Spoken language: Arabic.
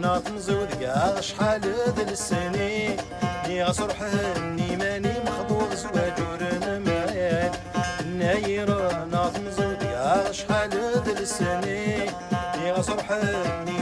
ناطنزود كاع شحال ذ السنين يا صرح اني ماني مخطوب زواج ورنمال ناير ناطنزود كاع شحال ذ السنين يا صرح اني